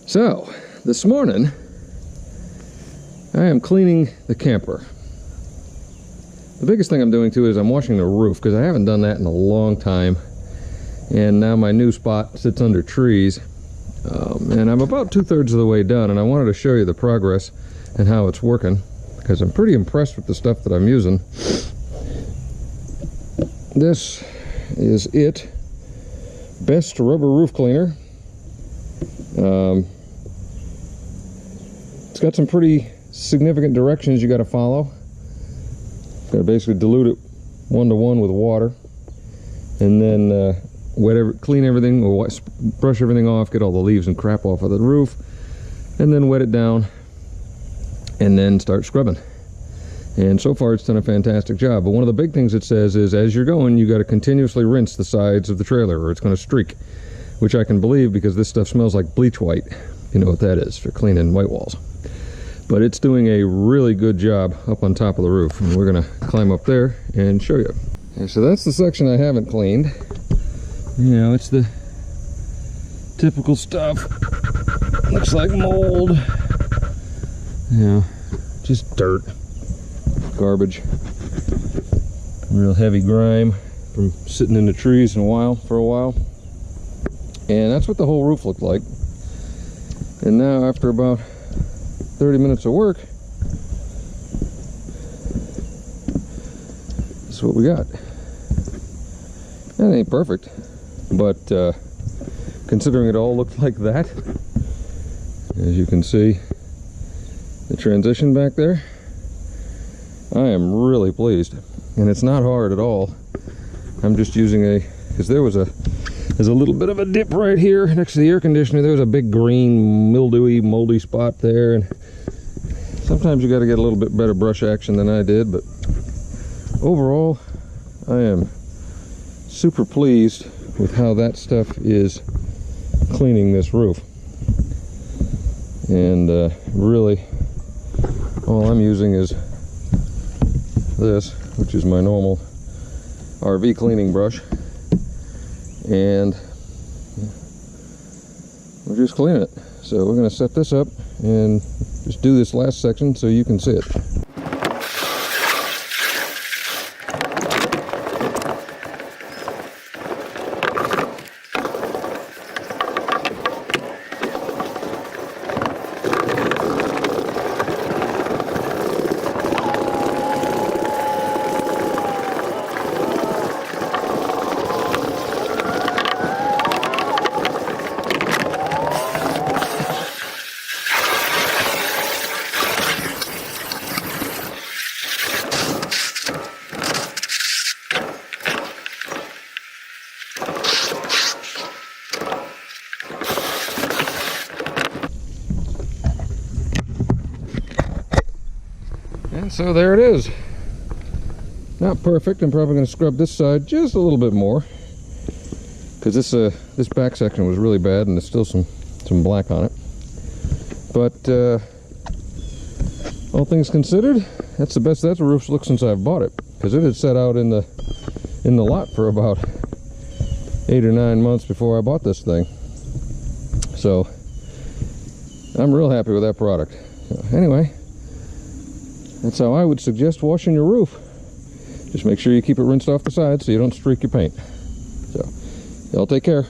So, this morning, I am cleaning the camper. The biggest thing I'm doing too is I'm washing the roof, because I haven't done that in a long time. And now my new spot sits under trees. And I'm about 2/3 of the way done, and I wanted to show you the progress and how it's working, because I'm pretty impressed with the stuff that I'm using. This is it. Best rubber roof cleaner. It's got some pretty significant directions you got to follow. Got to basically dilute it 1-to-1 with water, and then clean everything, or brush everything off, get all the leaves and crap off of the roof, and then wet it down, and then start scrubbing. And so far it's done a fantastic job. But one of the big things it says is, as you're going, you got to continuously rinse the sides of the trailer or it's going to streak, which I can believe because this stuff smells like bleach white. You know what that is for cleaning white walls. But it's doing a really good job up on top of the roof, and we're going to climb up there and show you. Okay, so that's the section I haven't cleaned. You know, it's the typical stuff. Looks like mold. You know, just dirt. Garbage. Real heavy grime from sitting in the trees for a while. And that's what the whole roof looked like. And now, after about 30 minutes of work, that's what we got. That ain't perfect, but considering it all looked like that, as you can see the transition back there, I am really pleased. And it's not hard at all. I'm just using because there's a little bit of a dip right here next to the air conditioner. There's a big green mildewy moldy spot there, and sometimes you got to get a little bit better brush action than I did, but overall I am super pleased with how that stuff is cleaning this roof. And really all I'm using is this, which is my normal RV cleaning brush, and we're just cleaning it. So we're going to set this up and just do this last section so you can see it. And so there it is. Not perfect. I'm probably going to scrub this side just a little bit more, because this back section was really bad and there's still some black on it. But all things considered, that's the best that roof's looked since I've bought it, because it had sat out in the lot for about 8 or 9 months before I bought this thing. So I'm real happy with that product. Anyway, that's how I would suggest washing your roof. Just make sure you keep it rinsed off the sides so you don't streak your paint. So, y'all take care.